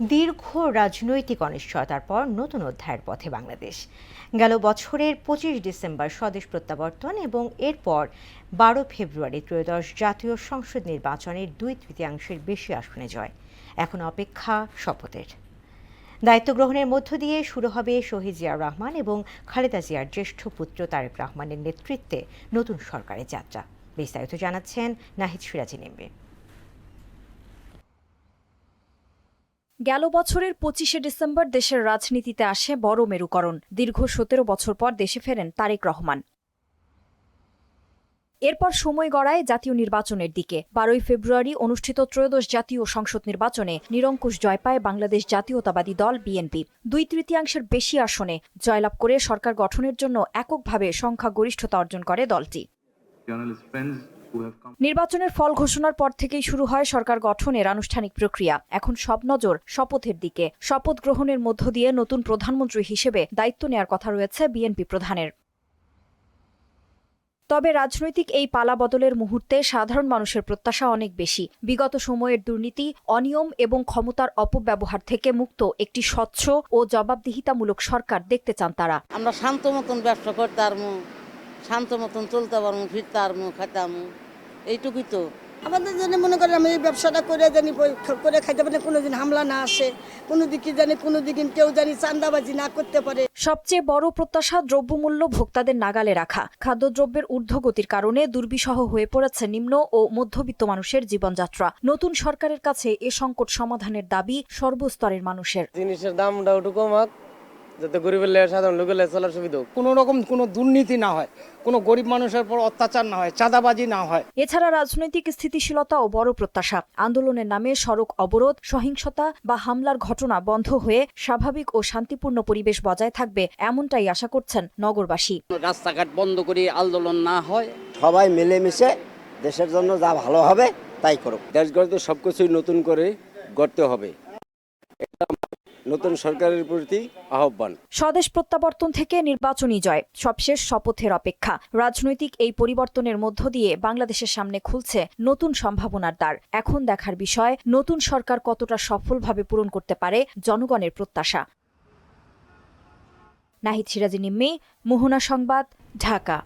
দীর্ঘ রাজনৈতিক অনিশ্চয়তার পর নতুন অধ্যায়ের পথে বাংলাদেশ। গেল বছরের 25 ডিসেম্বর স্বদেশ প্রত্যাবর্তন এবং এরপর 12 ফেব্রুয়ারি ত্রয়োদশ জাতীয় সংসদ নির্বাচনের 2/3 বেশি আসনে জয়। এখন অপেক্ষা শপথের। দায়িত্ব গ্রহণের মধ্য দিয়ে শুরু হবে শহীদ জিয়াউর রহমান এবং খালেদা জিয়ার জ্যেষ্ঠ পুত্র তারেক রহমানের নেতৃত্বে নতুন সরকারের যাত্রা। বিস্তারিত জানাচ্ছেন নাহিদ সিরাজি নিম্মি। গেল বছরের 25শে ডিসেম্বর দেশের রাজনীতিতে আসে বড় মেরুকরণ। দীর্ঘ 17 বছর পর দেশে ফেরেন তারেক রহমান। এরপর সময় গড়ায় জাতীয় নির্বাচনের দিকে। 12 ফেব্রুয়ারি অনুষ্ঠিত ত্রয়োদশ জাতীয় সংসদ নির্বাচনে নিরঙ্কুশ জয় পায় বাংলাদেশ জাতীয়তাবাদী দল বিএনপি। 2/3 বেশি আসনে জয়লাভ করে সরকার গঠনের জন্য এককভাবে সংখ্যাগরিষ্ঠতা অর্জন করে দলটি। নির্বাচনের ফল ঘোষণার পর থেকেই শুরু হয় সরকার গঠনের আনুষ্ঠানিক প্রক্রিয়া। এখন সব নজর শপথের দিকে। শপথ গ্রহণের মধ্য দিয়ে নতুন প্রধানমন্ত্রী হিসেবে দায়িত্ব নেয়ার কথা রয়েছে বিএনপি প্রধানের। তবে রাজনৈতিক এই পালা বদলের মুহূর্তে সাধারণ মানুষের প্রত্যাশা অনেক বেশি। বিগত সময়ের দুর্নীতি, অনিয়ম এবং ক্ষমতার অপব্যবহার থেকে মুক্ত একটি স্বচ্ছ ও জবাবদিহিতামূলক সরকার দেখতে চান তারা। আমরা শান্ত মতন ব্যবসা করতে পারবো, শান্ত মতন চলতে পারবো, ফিরতে পারবো, খাইতে পারবো, এইটুকুই তো। আমাদের জন্য মনে করেন আমি এই ব্যবসাটা করে জানি করে খাইতে পারি, কোনোদিন হামলা না আসে, কোনো দিকে জানি কোনো দিন কেউ জানি চাঁদাবাজি না করতে পারে। সবচেয়ে বড় প্রত্যাশা দ্রব্যমূল্য ভোক্তাদের নাগালে রাখা। খাদ্যদ্রব্যের ঊর্ধ্বগতির কারণে দুর্বিষহ হয়ে পড়েছে নিম্ন ও মধ্যবিত্ত মানুষের জীবনযাত্রা। নতুন সরকারের কাছে এ সংকট সমাধানের দাবি সর্বস্তরের মানুষের। জিনিসের দামটা একটু কমাক, যাতে গরিবের সাধারণ লোকের চলার সুবিধা হোক। কোনো রকম কোনো দুর্নীতি না হয়, কোনো গরিব মানুষের পর অত্যাচার না হয়, চাঁদাবাজি না হয়। এছাড়া রাজনৈতিক স্থিতিশীলতাও বড় প্রত্যাশা। আন্দোলনের নামে সড়ক অবরোধ, সহিংসতা বা হামলার ঘটনা বন্ধ হয়ে স্বাভাবিক ও শান্তিপূর্ণ পরিবেশ বজায় থাকবে, এমনটাই আশা করছেন নগরবাসী। রাস্তাঘাট বন্ধ করে আন্দোলন না হয়, সবাই মিলেমিশে দেশের জন্য যা ভালো হবে তাই করুক। দেশ গড়তে সবকিছুই নতুন করে গড়তে হবে, এটা নতুন সরকারের প্রতি আহ্বান। স্বদেশ প্রত্যাবর্তন থেকে নির্বাচনী জয়, সবশেষ শপথের অপেক্ষা। রাজনৈতিক এই পরিবর্তনের মধ্য দিয়ে বাংলাদেশের সামনে খুলছে নতুন সম্ভাবনার দ্বার। এখন দেখার বিষয় নতুন সরকার কতটা সফলভাবে পূরণ করতে পারে জনগণের প্রত্যাশা। নাহিদ সিরাজি নিম্মি, মোহনা সংবাদ, ঢাকা।